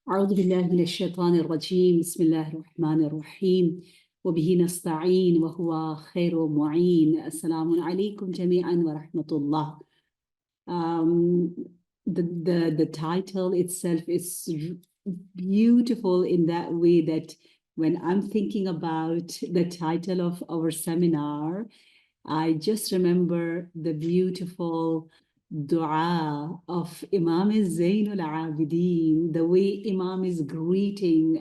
أعوذ بالله من الشيطان الرجيم بسم الله الرحمن الرحيم وبه نستعين وهو خير معين. السلام عليكم جميعا ورحمة الله. The title itself is beautiful in that way that when I'm thinking about the title of our seminar, I just remember the beautiful dua of Imam Zainul Abidin, the way Imam is greeting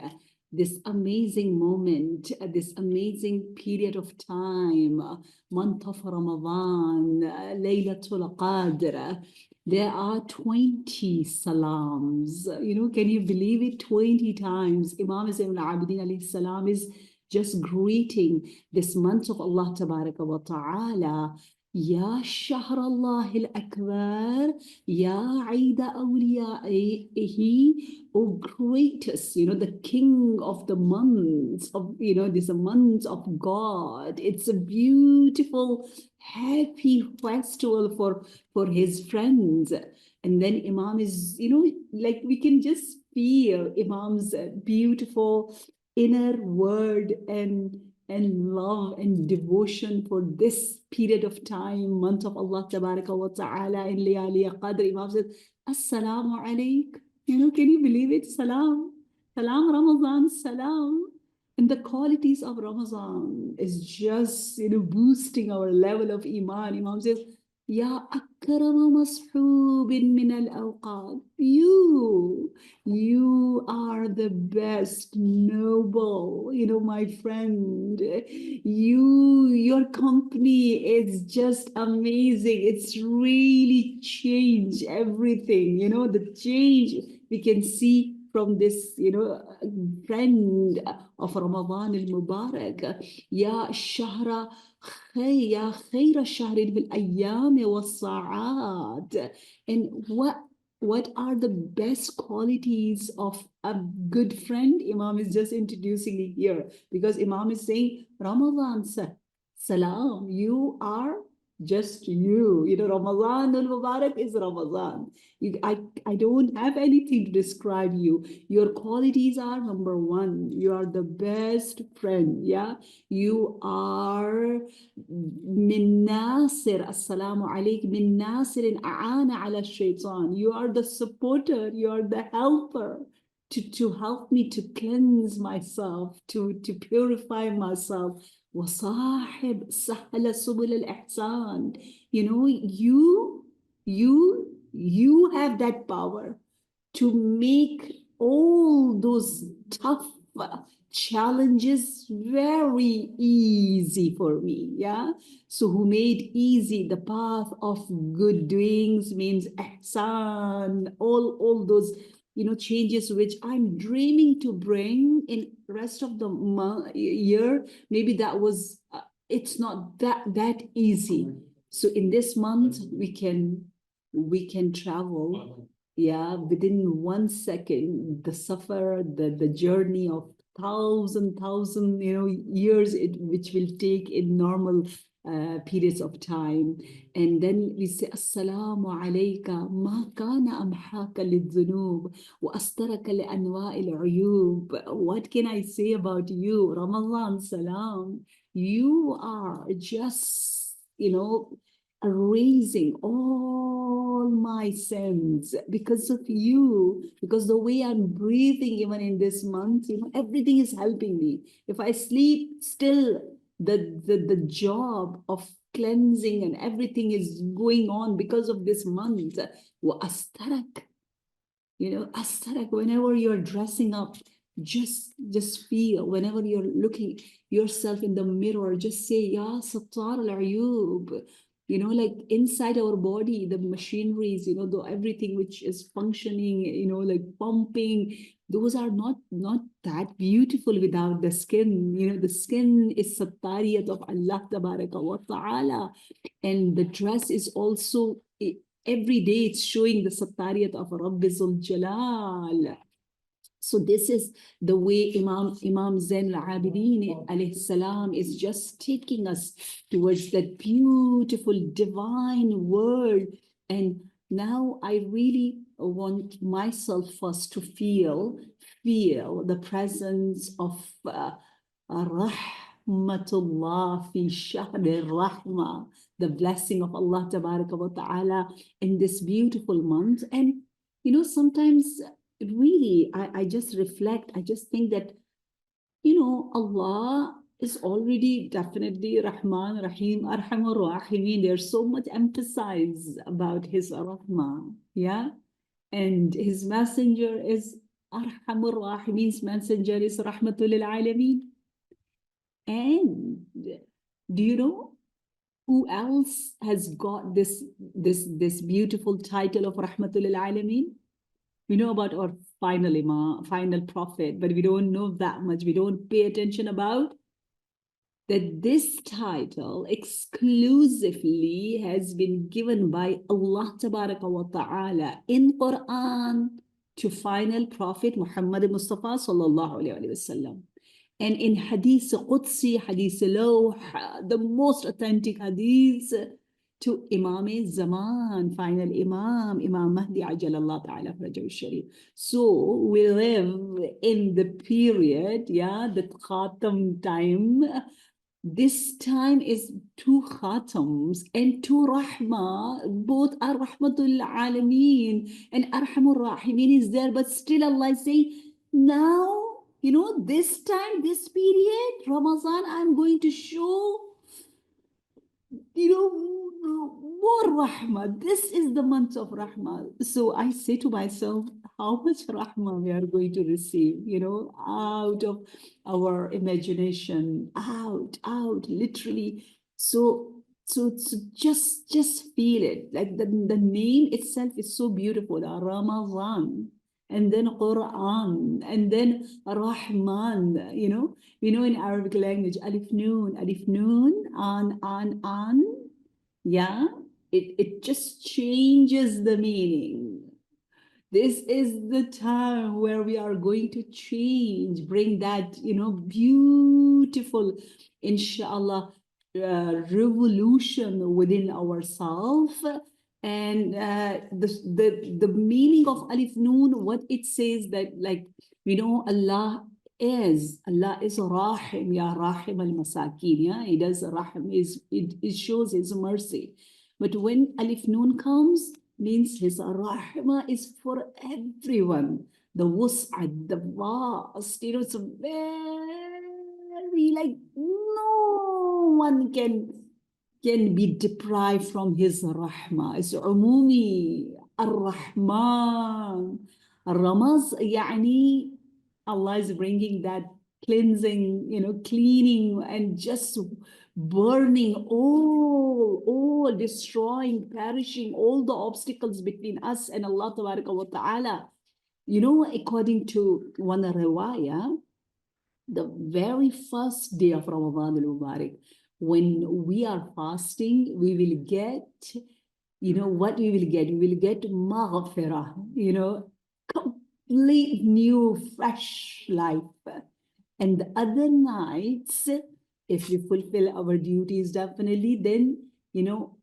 this amazing moment, this amazing period of time, month of Ramadan, Laylatul Qadr. There are 20 salams. Can you believe it? 20 times Imam Zainul Abidin alayhi salam is just greeting this month of Allah Tabaraka wa Ta'ala. Ya Shahr al-Akbar, Ya Eida Awliyaihi, O greatest, the king of the months of, this month of God. It's a beautiful, happy festival for his friends. And then Imam is, like we can just feel Imam's beautiful inner word and love and devotion for this period of time, month of Allah Tabaraka wa Ta'ala in Layali Qadr. Imam says, Assalamu alayk. Can you believe it? Salam. Salam Ramadan, salam. And the qualities of Ramadan is just, boosting our level of Iman. Imam says, Ya akrama mashoobin min al-awqat. You are the best, noble, my friend. Your company is just amazing. It's really changed everything. The change we can see from this, friend of Ramadan al-Mubarak. Ya Shahra يا خير الشهر بالأيام والساعات. And what are the best qualities of a good friend? Imam is just introducing it here because Imam is saying, Ramadan, salam, you are just you. Ramadan al-Mubarak is Ramadan. I don't have anything to describe you. Your qualities are number one. You are the best friend. Yeah. You are min nasir. Assalamu alaikum. Min nasirin a'ana ala shaitan. You are the supporter. You are the helper. To help me to cleanse myself, to purify myself. وصاحب سهل سبل الإحسان. You have that power to make all those tough challenges very easy for me. Yeah. So who made easy the path of good doings means ihsan, all those changes which I'm dreaming to bring in rest of the year. Maybe that was it's not that easy. So in this month we can travel, yeah, within 1 second. The suffer, the journey of thousand years which will take in normal periods of time. And then we say, Assalamu alayka ma kana amhaka lidhunub wa astaraka li anwa'i al-uyub. What can I say about you? Ramadan, salam. You are just, erasing all my sins because of you, because the way I'm breathing even in this month, everything is helping me. If I sleep still, the job of cleansing and everything is going on because of this month. Astarak, astarak, whenever you're dressing up, just feel, whenever you're looking yourself in the mirror, just say, Ya Sattar al-Ayub. Like inside our body, the machineries, everything which is functioning, like pumping, those are not that beautiful without the skin. The skin is sattariyat of Allah Tabaraka wa Ta'ala. And the dress is also, every day it's showing the sattariyat of Rabbizul Jalal. So this is the way Imam Zain al-Abidin alayhi salam is just taking us towards that beautiful divine world. And now I really want myself first to feel the presence of rahmatullah fi shahr rahma, the blessing of Allah tabaraka wa ta'ala in this beautiful month. And sometimes really I just reflect, I just think that Allah is already definitely Rahman, Rahim, Arhamur Rahimin. There's so much emphasis about His Rahmah, yeah? And His messenger is Arhamur Rahimin's messenger is Rahmatul Lil Alameen. And do you know who else has got this beautiful title of Rahmatul Lil Alameen? We know about our final Imam, final prophet, but we don't know that much. We don't pay attention about that this title exclusively has been given by Allah Tabaraka wa Ta'ala in Quran to final prophet Muhammad Mustafa Sallallahu Alaihi Wasallam. And in Hadith Qudsi, Hadith Lawh, the most authentic Hadith to Imam Zaman, final Imam Mahdi Ajalallah Ta'ala Farajahu Sharif. So we live in the period, the Khatam time. This time is two Khatams and two Rahma, both are Rahmatul Alameen and Arhamur Rahimin is there, but still Allah is saying, now, this time, this period, Ramadan, I'm going to show more rahmah. This is the month of rahmah. So I say to myself, how much rahmah we are going to receive, out of our imagination, out, literally. So just feel it. Like the name itself is so beautiful, Ramadan. And then Quran, and then Rahman, in Arabic language, alif noon, an, yeah, it just changes the meaning. This is the time where we are going to change, bring that, beautiful, inshallah, revolution within ourselves. And the meaning of Alif Noon, what it says that, like, Allah is Rahim, Ya Rahim al-Masakin, yeah, He does Rahim, it shows His mercy. But when Alif Noon comes, means His Rahmah is for everyone. The wus'ad, the vast, it's very, like, no one can be deprived from His rahmah. It's umumi, ar-Rahman. Ramaz, yani Allah is bringing that cleansing, cleaning and just burning all destroying, perishing, all the obstacles between us and Allah Tabaraka wa Ta'ala. According to one riwayah, the very first day of Ramadan al-Mubarak, when we are fasting, we will get, what we will get? We will get maghfirah, complete new, fresh life. And the other nights, if we fulfill our duties, definitely, then,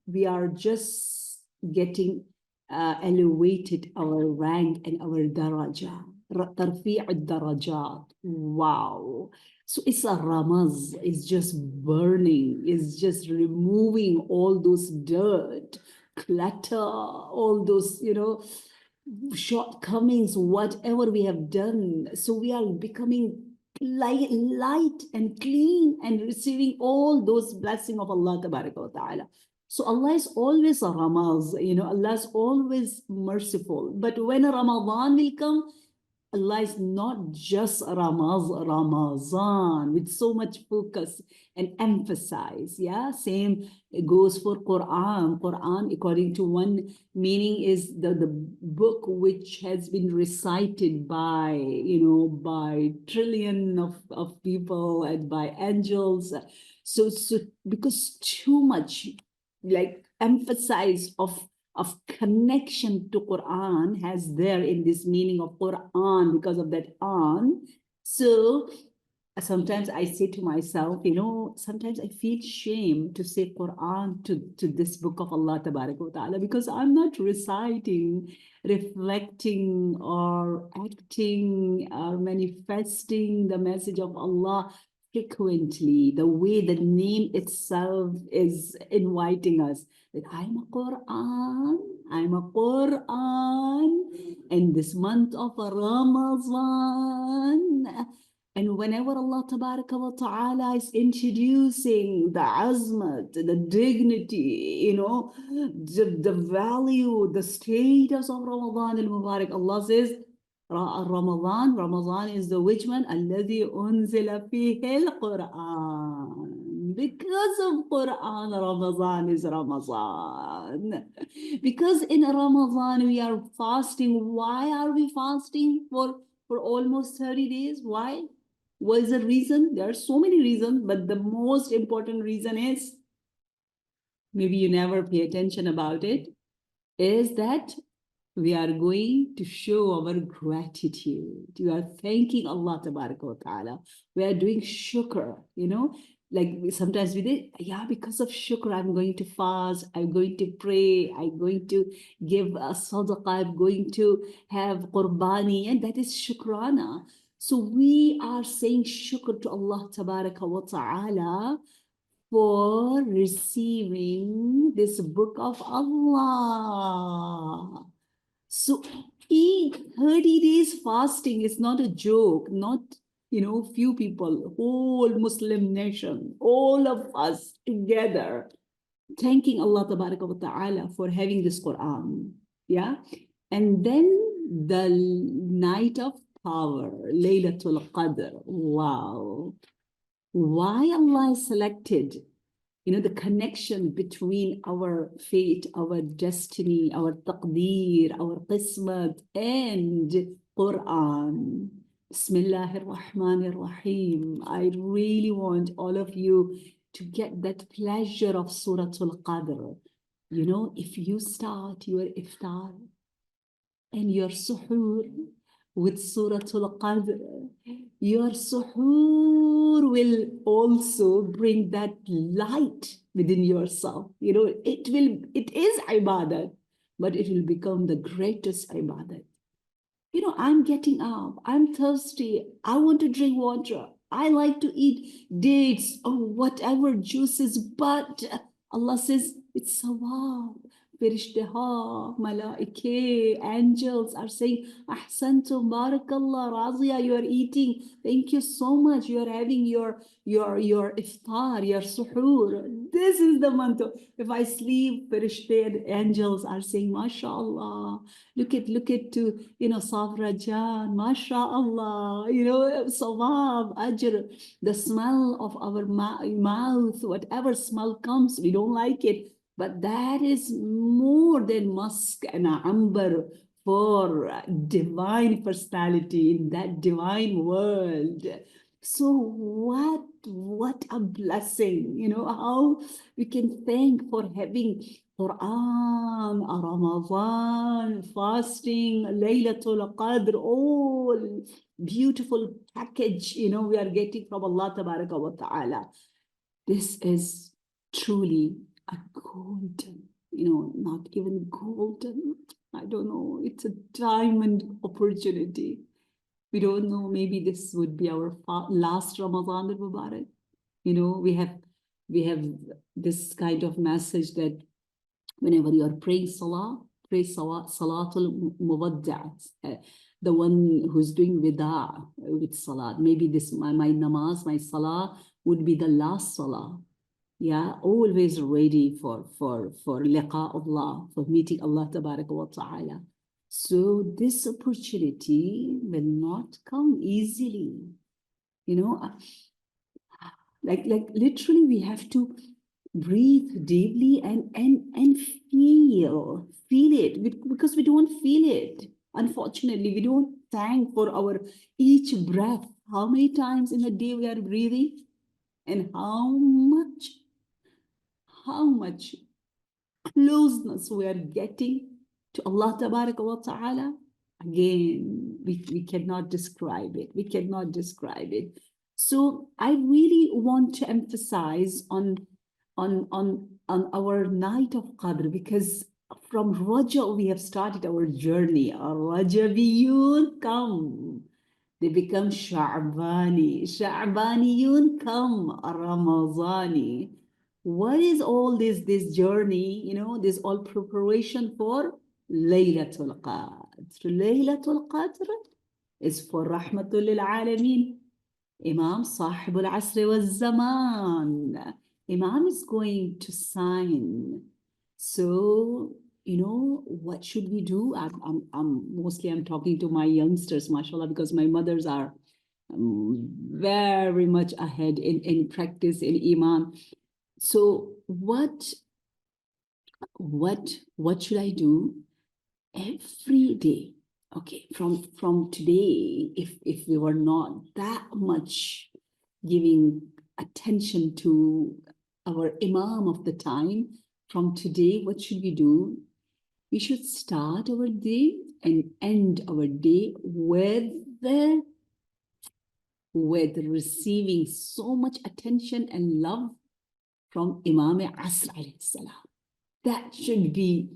we are just getting elevated our rank and our daraja. ترفيع الدرجات. Wow. So it's a ramaz, it's just burning, it's just removing all those dirt, clutter, all those, shortcomings, whatever we have done. So we are becoming light and clean and receiving all those blessings of Allah Tabaraka wa Ta'ala. So Allah is always a ramaz, Allah is always merciful. But when Ramadan will come, Allah is not just Ramazan with so much focus and emphasis. Yeah, same goes for Quran. Quran, according to one meaning, is the book which has been recited by, by trillion of people and by angels. So because too much, like, emphasis of connection to Quran has there in this meaning of Quran because of that an. So sometimes I say to myself, sometimes I feel shame to say Quran to this book of Allah Tabaraka wa Ta'ala, because I'm not reciting, reflecting, or acting or manifesting the message of Allah frequently, the way the name itself is inviting us. That I'm a Quran in this month of Ramadan. And whenever Allah Tabaraka wa Ta'ala is introducing the azmat, the dignity, the value, the status of Ramadan al-Mubarak, Allah says, Ramadan is the which one? الذي أنزل فيه القرآن. Because of Quran, Ramadan is Ramadan. Because in Ramadan we are fasting. Why are we fasting for almost 30 days? Why? What is the reason? There are so many reasons, but the most important reason is, maybe you never pay attention about it, is that we are going to show our gratitude. We are thanking Allah Tabaraka wa Ta'ala. We are doing shukr, like sometimes we did, yeah, because of shukr, I'm going to fast, I'm going to pray, I'm going to give a sadaqah, I'm going to have qurbani, and that is shukrana. So we are saying shukr to Allah Tabaraka wa Ta'ala for receiving this book of Allah. So eat 30 days fasting is not a joke, not, few people, whole Muslim nation, all of us together, thanking Allah Ta'ala for having this Quran. Yeah. And then the night of power, Laylatul Qadr. Wow. Why Allah selected the connection between our fate, our destiny, our taqdeer, our qismat, and Quran. Bismillahir Rahmanir Rahim. I really want all of you to get that pleasure of Suratul Qadr. If you start your iftar and your suhoor with Suratul Qadr, your suhoor will also bring that light within yourself. It is ibadat, but it will become the greatest ibadat. I'm getting up, I'm thirsty, I want to drink water, I like to eat dates or whatever juices, but Allah says it's sawab. Firishtaha, malaike, angels are saying, Ahsantum, barakallah, Razia, you are eating. Thank you so much. You are having your iftar, your suhoor. This is the month. If I sleep, Firishte and angels are saying, MashaAllah. Look at to, Safra Jan, MashaAllah, Sawab, Ajr, the smell of our mouth, whatever smell comes, we don't like it. But that is more than musk and amber for divine personality in that divine world. So what a blessing, how we can thank for having Quran, Ramadan, fasting, Laylatul Qadr, all beautiful package, we are getting from Allah Tabaraka wa Ta'ala. This is truly a golden, not even golden, I don't know, it's a diamond opportunity. We don't know, maybe this would be our last Ramadan al-Mubarak. We have this kind of message that whenever you are praying salah, pray salatul muwadda', the one who's doing wida' with salah. Maybe this my namaz, my salah would be the last salah. Yeah, always ready for liqa Allah, for meeting Allah Tabaraka wa Ta'ala. So this opportunity will not come easily. Like literally we have to breathe deeply and feel it, because we don't feel it. Unfortunately, we don't thank for our each breath. How many times in a day we are breathing, and how much closeness we are getting to Allah Tabaraka wa Ta'ala. Again, we cannot describe it. We cannot describe it. So I really want to emphasize on our night of Qadr, because from Rajab we have started our journey. Our Rajabiyun come. They become Sha'bani. Sha'baniyun come Ramazani. What is all this journey? You know, this all preparation for Laylatul Qadr. Laylatul Qadr is for Rahmatul Lil Alameen. Imam Sahib al-Asr wal-Zaman. Imam is going to sign. So, you know, what should we do? Mostly I'm talking to my youngsters, mashallah, because my mothers are very much ahead in practice in Iman. So what should I do every day? Okay, from today, if we were not that much giving attention to our Imam of the time, from today, what should we do? We should start our day and end our day with receiving so much attention and love from Imam Asr alayhi salam. That should be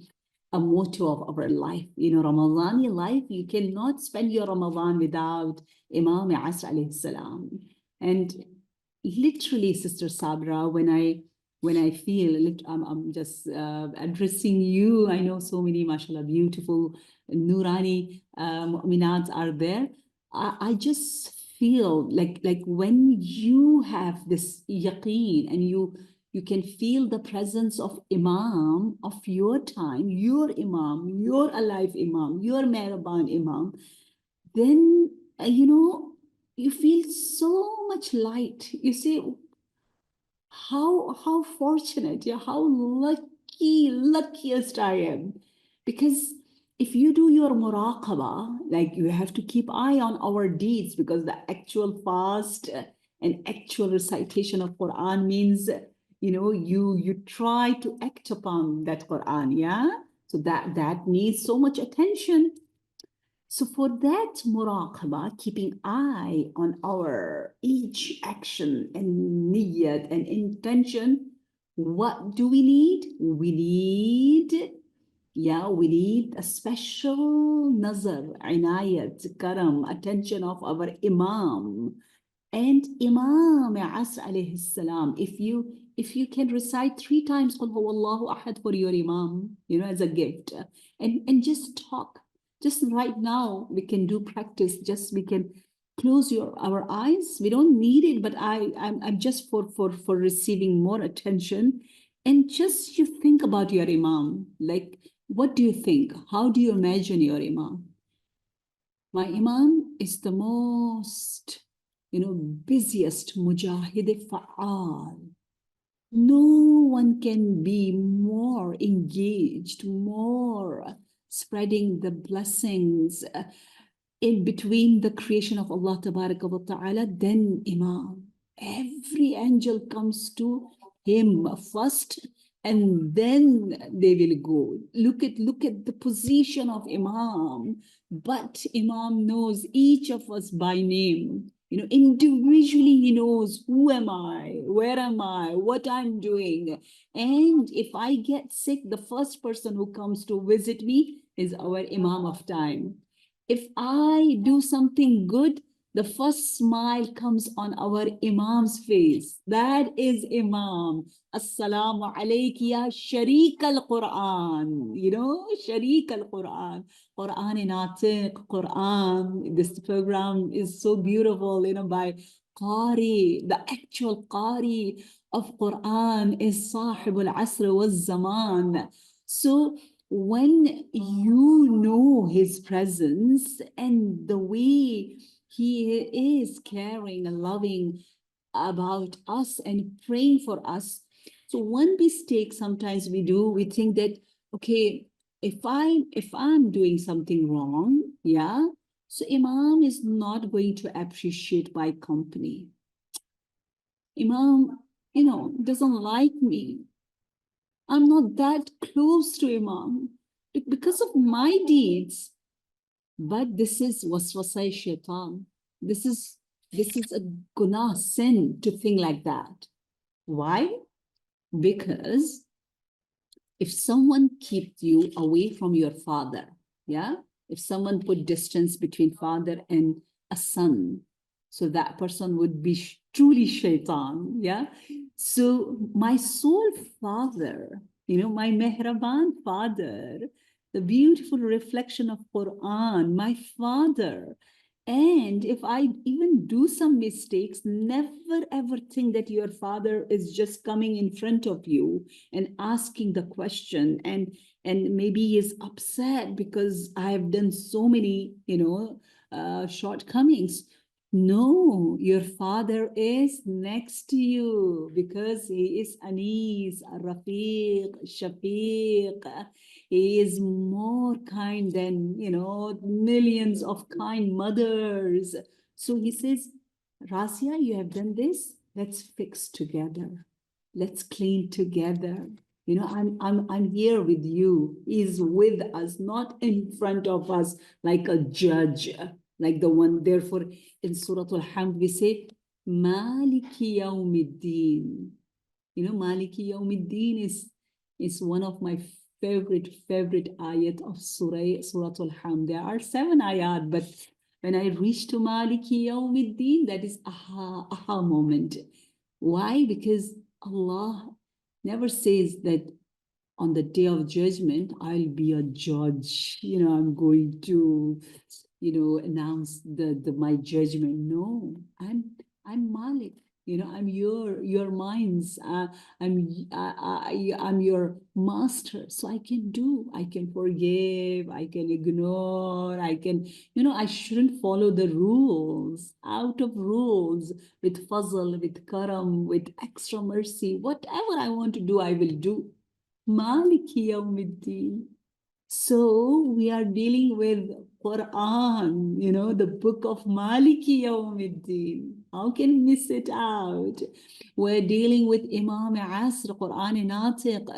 a motto of our life. You know, Ramadani life, you cannot spend your Ramadan without Imam Asr alayhi salam. And literally, Sister Sabra, when I feel, I'm just addressing you. I know so many, mashallah, beautiful Nurani mu'minats are there. I just feel like when you have this yaqeen and you can feel the presence of Imam of your time, your Imam, your alive Imam, your Mehraban Imam, then, you know, you feel so much light. You say, how fortunate, yeah, how luckiest I am. Because if you do your muraqabah, like you have to keep eye on our deeds, because the actual fast and actual recitation of Quran means, you know, you try to act upon that Quran, yeah? So that needs so much attention. So for that muraqabah, keeping eye on our each action and niyyat and intention, what do we need? We need a special nazar, inayat, karam, attention of our Imam. And Imam Asr alayhi salam, if you can recite 3 times Qul Huwallahu Ahad for your Imam, you know, as a gift, and just talk. Just right now, we can do practice. Just we can close our eyes. We don't need it, but I'm just for receiving more attention. And just you think about your Imam. Like, what do you think? How do you imagine your Imam? My Imam is the most, you know, busiest mujahid fa'al. No one can be more engaged, more spreading the blessings in between the creation of Allah Tabaraka wa Ta'ala than Imam. Every angel comes to him first, and then they will go. Look at the position of Imam. But Imam knows each of us by name. You know, individually he knows who am I, where am I, what I'm doing. And if I get sick, the first person who comes to visit me is our Imam of time. If I do something good, the first smile comes on our Imam's face. That is Imam. Assalamu alayki ya Sharik al-Quran. You know, Sharik al-Quran. Quran in Atiq, Quran. This program is so beautiful, you know, by Qari. The actual Qari of Quran is Sahib al-Asr wal-Zaman. So when you know his presence and the way he is caring and loving about us and praying for us. So one mistake sometimes we do, we think that, okay, if I'm doing something wrong, yeah, so Imam is not going to appreciate my company. Imam, you know, doesn't like me. I'm not that close to Imam because of my deeds. But this is waswasai shaitan. This is This is a guna, sin, to think like that. Why? Because if someone keeps you away from your father, yeah, if someone put distance between father and a son, so that person would be truly shaitan, yeah. So my soul father, my mehraban father, the beautiful reflection of Quran, my father. And if I even do some mistakes, never ever think that your father is just coming in front of you and asking the question, and maybe he is upset because I have done so many shortcomings. No, your father is next to you because he is Anis, Rafiq, Shafiq. He is more kind than, millions of kind mothers. So he says, Razia, you have done this. Let's fix together. Let's clean together. I'm here with you. He's with us, not in front of us like a judge, like the one. Therefore, in Surah Al-Hamd, we say, Maliki Yawmiddin. Maliki Yawmiddin is one of my favorite ayat of Surah Al-Hamd. There are 7 ayat, but when I reach to Maliki Yawmiddin, that is aha moment. Why? Because Allah never says that on the day of judgment, I'll be a judge. I'm going to, announce my judgment. No, I'm Malik. I'm your minds. I'm your master. So I can forgive, I can ignore, I shouldn't follow the rules, out of rules, with fazl, with karam, with extra mercy. Whatever I want to do, I will do. Maliki Yawmiddin. So we are dealing with Quran, the book of Maliki Yawmiddin. How can we miss it out? We're dealing with Imam Asr, Quran Natiq,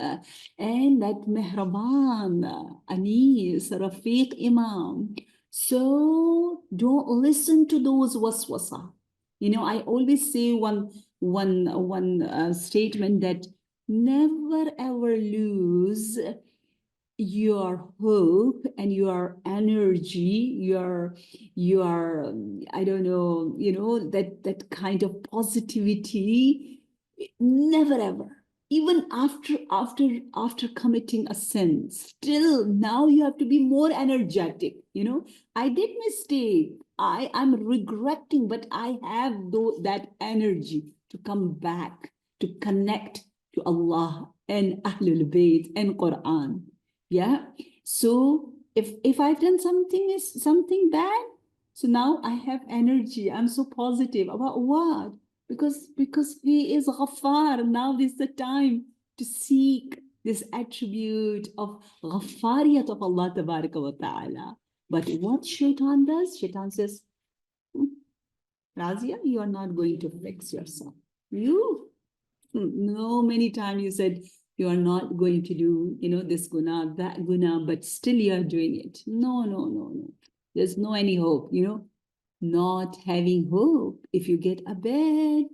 and that Mehraban, Anis, Rafiq Imam. So don't listen to those waswasa. I always say one statement that never ever lose your hope and your energy, your I don't know, that kind of positivity. Never ever, even after committing a sin, still now you have to be more energetic. I did mistake, I'm regretting, but I have that energy to come back, to connect to Allah and Ahlul Bayt and Quran. Yeah. So if I've done something bad, so now I have energy. I'm so positive about what? Because he is Ghaffar. Now is the time to seek this attribute of Ghaffariyat of Allah Tabaraka wa Ta'ala. But what Shaitan does? Shaitan says, Razia, you are not going to fix yourself. No, many times you said you are not going to do, this guna, that guna, but still you are doing it. No, no, no, no. There's no any hope, not having hope. If you get a bit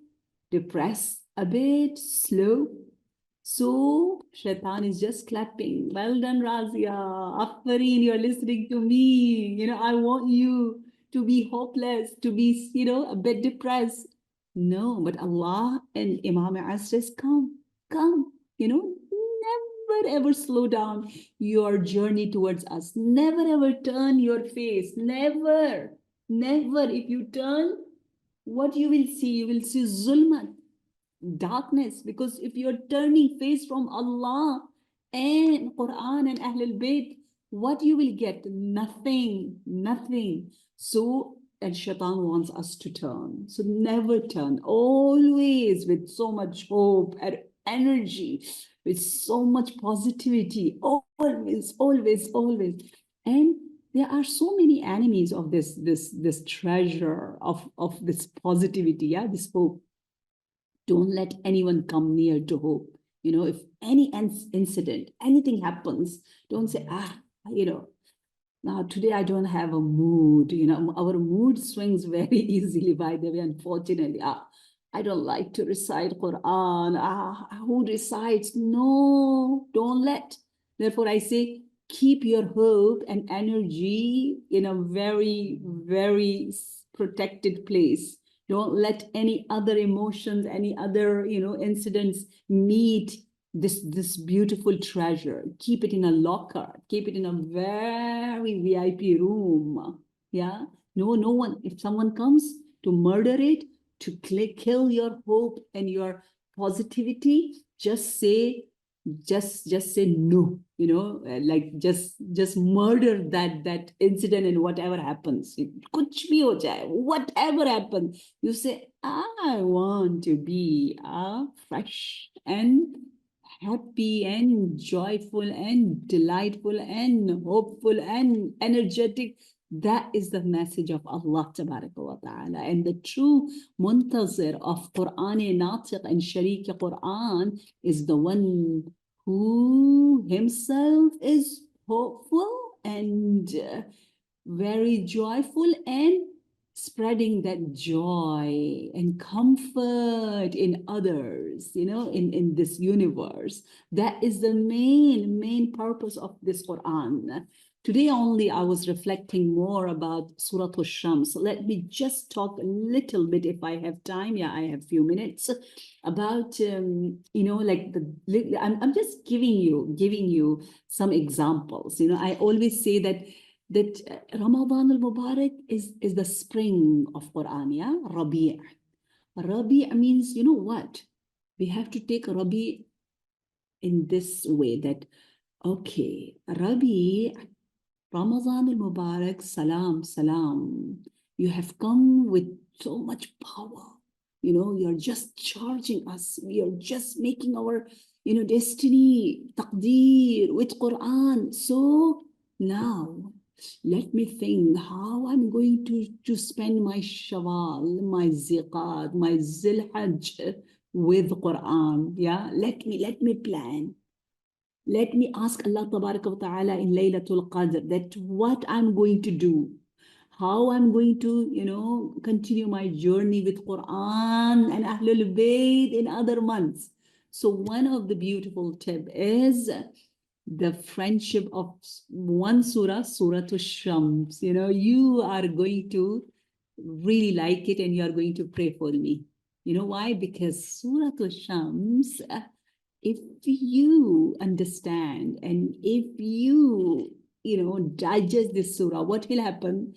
depressed, a bit slow, so Shaitan is just clapping. Well done, Razia. Affareen, you're listening to me. I want you to be hopeless, to be, a bit depressed. No, but Allah and Imam As says, come, never ever slow down your journey towards us. Never ever turn your face. Never, never. If you turn, what you will see? You will see zulmat, darkness, because if you're turning face from Allah and Quran and Ahlul Bayt, what you will get? Nothing. So, and Shaitan wants us to turn. So never turn, always with so much hope and energy, with so much positivity, always. And there are so many enemies of this treasure of this positivity, yeah, this hope. Don't let anyone come near to hope. If any incident, anything happens, don't say, Now, today I don't have a mood. Our mood swings very easily, by the way, unfortunately. I don't like to recite Quran. Who recites? No, don't let. Therefore, I say, keep your hope and energy in a very, very protected place. Don't let any other emotions, any other, incidents meet this beautiful treasure. Keep it in a locker. Keep it in a very VIP room. Yeah. No one. If someone comes to murder it, to kill your hope and your positivity, just say no. Like just murder that incident, and whatever happens, kuch bhi ho jaye, whatever happens, you say, I want to be fresh and happy and joyful and delightful and hopeful and energetic. That is the message of Allah Tabaraka wa Ta'ala. And the true muntazir of Quran Natiq and Sharik Quran is the one who himself is hopeful and very joyful and spreading that joy and comfort in others, in this universe. That is the main purpose of this Quran. Today only I was reflecting more about Surah Al-Shams. Let me just talk a little bit, if I have time. Yeah, I have a few minutes, about like I'm just giving you some examples. I always say that Ramadan al-Mubarak is the spring of Quran, yeah? Rabi'. Rabi' means, you know what? We have to take Rabi' in this way, that, okay, Rabi', Ramadan al-Mubarak, salam, salam. You have come with so much power. You're just charging us. We are just making our, destiny, taqdeer with Quran. So now, let me think how I'm going to spend my Shawwal, my Ziqat, my Zilhajj with Quran. Yeah, let me plan. Let me ask Allah Tabaraka wa Ta'ala in Laylatul Qadr that what I'm going to do, how I'm going to, continue my journey with Quran and Ahlul Bayt in other months. So one of the beautiful tip is the friendship of one surah, Surah Shams. You are going to really like it and you are going to pray for me. You know why? Because Surah Shams, if you understand and if digest this surah, what will happen?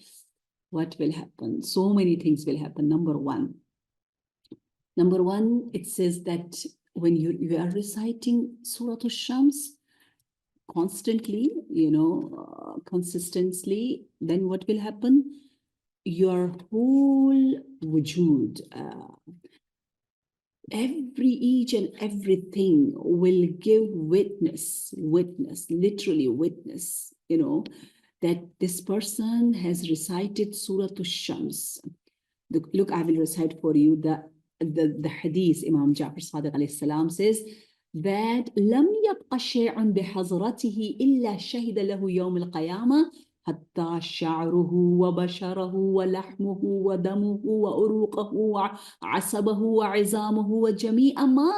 What will happen? So many things will happen. Number one, it says that when you are reciting Surah Shams constantly, consistently, then what will happen? Your whole wujud, each and everything will give witness, literally witness, that this person has recited Surah Shams. Look, I will recite for you the hadith. Imam Ja'far Sadiq alayhi salam says that لم يبق شيء بحضرته إلا شهد له يوم القيامة حتى شعره وبشره ولحمه ودمه وأروقه وعصبه وعظامه وجميع ما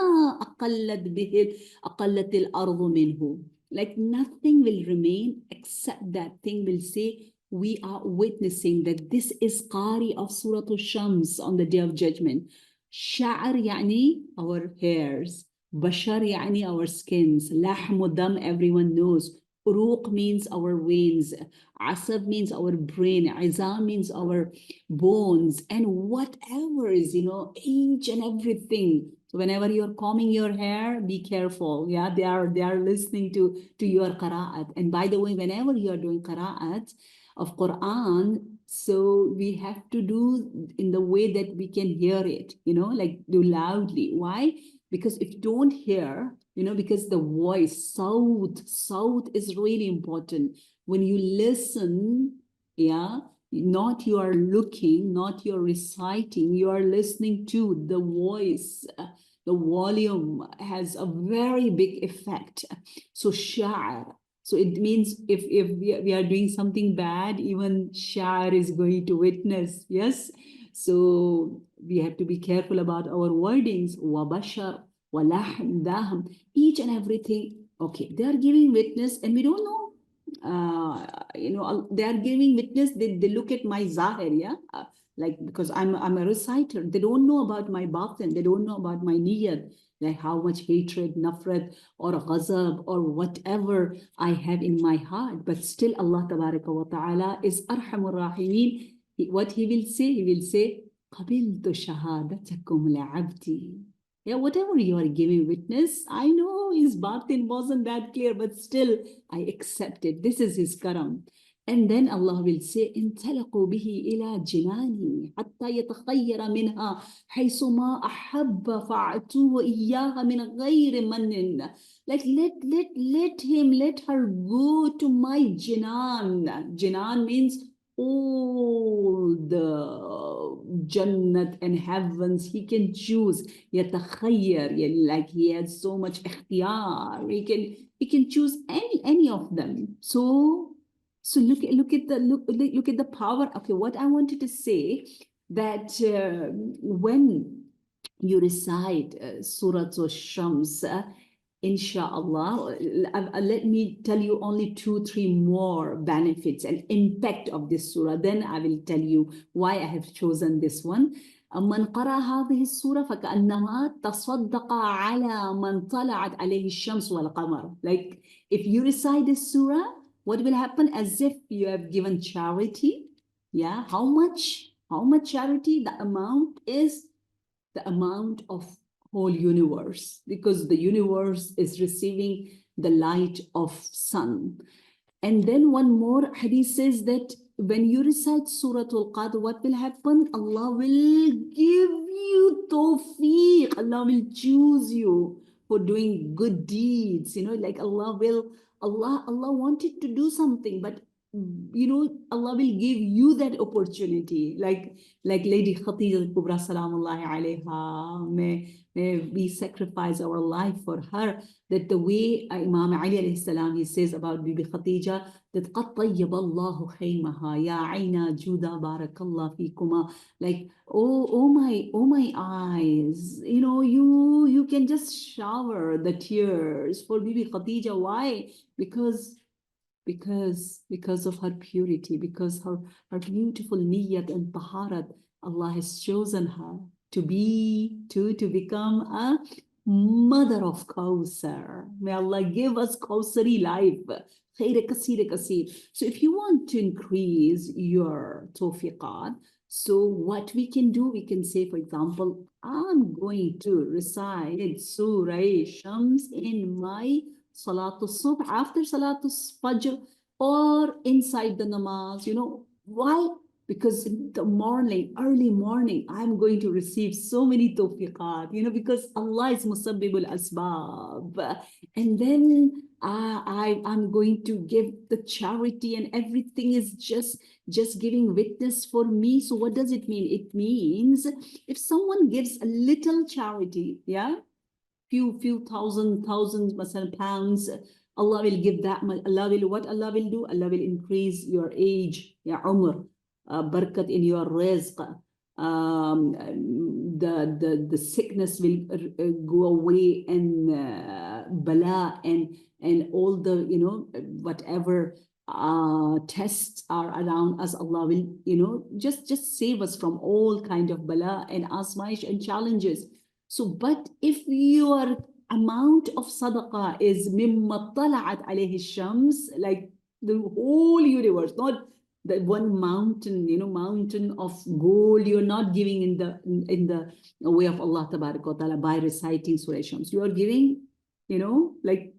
أقلت الأرض منه. Like nothing will remain except that thing will say, we are witnessing that this is Qari of Surah Al-Shams on the Day of Judgment. Sha'r يعني our hairs. Bashar يعني our skins. Lahm dam, everyone knows. Uruq means our veins. Asab means our brain. Izam means our bones. And whatever is, each and everything. So whenever you're combing your hair, be careful. Yeah, they are listening to your qira'at. And by the way, whenever you're doing qira'at of Quran, so we have to do in the way that we can hear it, like do loudly. Why? Because if you don't hear, because the voice, sound is really important. When you listen, yeah, not you are looking, not you're reciting, you are listening to the voice. The volume has a very big effect. So sha'r. So it means if we are doing something bad, even Shahr is going to witness. Yes. So we have to be careful about our wordings. Wabashar, walahm, dahm, each and everything. Okay, they are giving witness, and we don't know. They are giving witness. They look at my zahir, yeah. Like, because I'm a reciter, they don't know about my batin, they don't know about my niyyat, like how much hatred, nafrat, or ghazab, or whatever I have in my heart. But still, Allah Tabaraka wa Ta'ala is Arhamur Rahimin. What He will say, He will say, قَبِلْتُ شَهَادَتَكُمْ لَعَبْدِي. Yeah, whatever you are giving witness, I know his batin wasn't that clear, but still I accept it. This is his karam. And then Allah will say, انطلقوا به إلى جناني حتى يتخير منها حيث ما أحب فأعطوه إياها من غير من. Like, let her go to my jinan. Jinan means all the Jannat and heavens he can choose. Yatakhayyar, like he has so much ikhtiyar. He can choose any of them. So look at the power. Okay, what I wanted to say, that when you recite Surah Al-Shams, inshallah, let me tell you only 2-3 more benefits and impact of this surah. Then I will tell you why I have chosen this one. من قرأ هذه السورة فكأنما تصدق على من طلعت عليه الشمس والقمر. Like, if you recite this surah, what will happen? As if you have given charity. Yeah, how much? How much charity? The amount is the amount of whole universe, because the universe is receiving the light of sun. And then one more hadith says that when you recite Surah Al-Qadr, what will happen? Allah will give you tawfiq. Allah will choose you for doing good deeds. Like Allah wanted to do something, but Allah will give you that opportunity. Like Lady Khadija Kubra Salamullahi alayha, may we sacrifice our life for her. That the way Imam Ali alayhi salam, he says about Bibi Khadija, that قَدْ طَيَّبَ اللَّهُ خَيْمَهَا يَا عَيْنَا جُودَ بَارَكَ اللَّهُ فِيكُمَا. Like, oh my eyes, you can just shower the tears for Bibi Khadija. Why? Because of her purity, because her beautiful niyyat and taharat. Allah has chosen her to become a mother of Kawsar. May Allah give us Kawsari life. Khair kasir kasir. So if you want to increase your tawfiqat, so what we can do, we can say, for example, I'm going to recite Surah Shams in my Salatul Subh, after Salatul Fajr, or inside the namaz. Why? Because in the morning, early morning, I'm going to receive so many tawfiqat, because Allah is musabbibul asbab. And then I'm going to give the charity, and everything is just giving witness for me. So what does it mean? It means if someone gives a little charity, yeah, few thousands, pounds, Allah will give that much. What Allah will do? Allah will increase your age, ya umr, barakat in your rizq. The sickness will go away, and bala, and all the whatever tests are around us, Allah will just save us from all kind of bala and asmaish and challenges. So, but if your amount of sadaqah is mimma tala'at alayhi shams, like the whole universe, not the one mountain of gold, you're not giving in the way of Allah Tabaraka wa Ta'ala by reciting Surah Shams. You are giving, like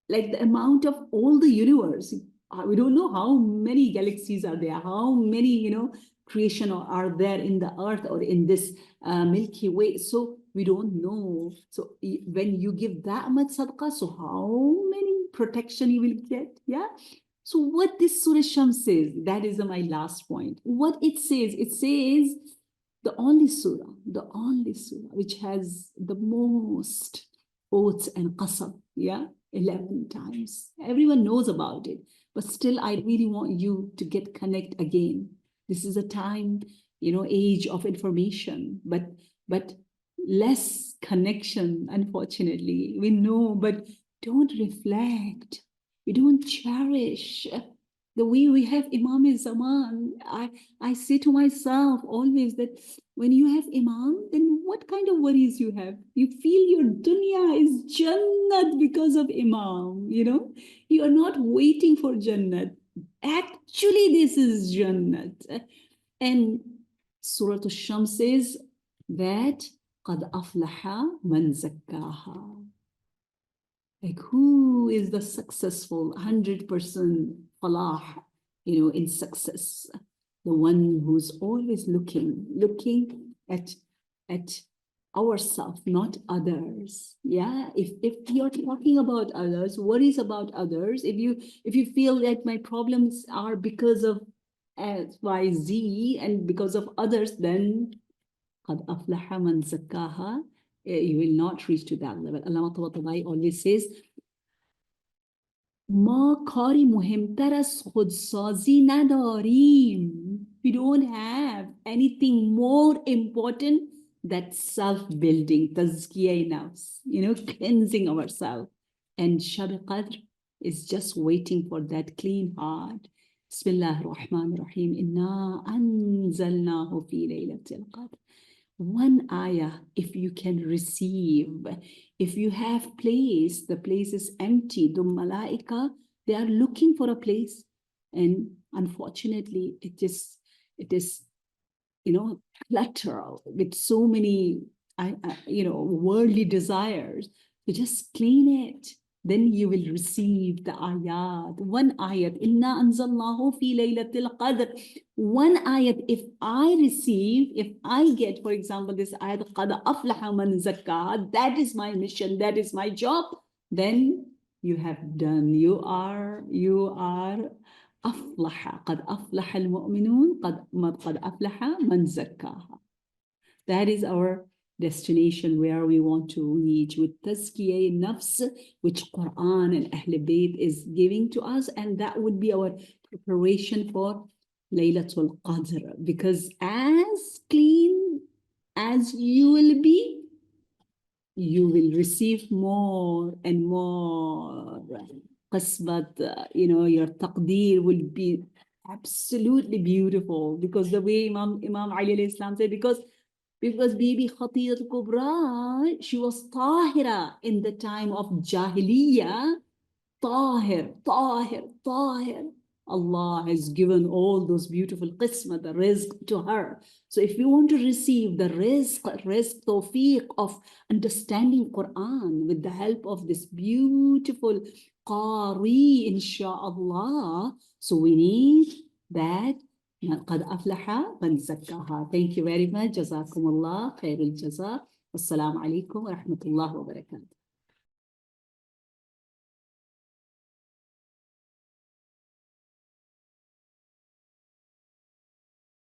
the amount of all the universe. We don't know how many galaxies are there, how many, creation are there in the earth or in this Milky Way. So we don't know. So when you give that much sadaqah, so how many protection you will get? Yeah. So what this Surah Shams says, that is my last point. What it says the only surah which has the most oaths and qasam, yeah, 11 times. Everyone knows about it, but still, I really want you to get connect again. This is a time, age of information, but less connection, unfortunately. We know, but don't reflect. We don't cherish the way we have Imam Zaman. I say to myself always that when you have Imam, then what kind of worries you have? You feel your dunya is Jannat because of Imam, You are not waiting for Jannat. Actually, this is Jannat. And Surah Al-Shams says that قَدْ أَفْلَحَ مَنْ زَكَّاهَا. Like, who is the successful 100% falah, in success? The one who's always looking at ourselves, not others. Yeah, if you're talking about others, worries about others, if you feel that my problems are because of X, Y, Z, and because of others, then قَدْ أَفْلَحَ مَنْ زَكَّاهَا. You will not reach to that level. Allama Tabatabai always says, ما کاری مهمتر از خودسازی نداریم. We don't have anything more important than self-building, تزكية nafs, cleansing ourselves. And Shab Qadr is just waiting for that clean heart. Bismillah ar-Rahman ar-Rahim. Inna anzalnahu fi Laylat al-Qadr. One ayah, if you can receive, if you have place, the place is empty. The malaika, they are looking for a place. And unfortunately, it is, clutter with so many, worldly desires. So just clean it. Then you will receive the ayat. One ayat, Inna anzalnahu fi laylatil qadr. One ayat, if I get, for example, this ayat, qad aflaha man zakkaha, that is my mission, that is my job, then you have done. You are aflaha. Qad aflaha al-mu'minun, qad aflaha man zakkaha. That is our destination where we want to reach with tazkiyah nafs, which Quran and Ahl Bayt is giving to us. And that would be our preparation for Laylatul Qadr. Because as clean as you will be, you will receive more and more. Qasbat, your taqdeer will be absolutely beautiful. Because the way Imam Ali alayhi salam said, because Bibi Khatiyat Kubra, she was tahira in the time of Jahiliyyah. Tahir. Allah has given all those beautiful qisma, the rizq to her. So if you want to receive the rizq tawfiq of understanding Quran with the help of this beautiful Qari, inshaAllah, so we need that. قد أفلح من زكاها. Thank you very much. جزاكم الله خير الجزاء. والسلام عليكم ورحمة الله وبركاته.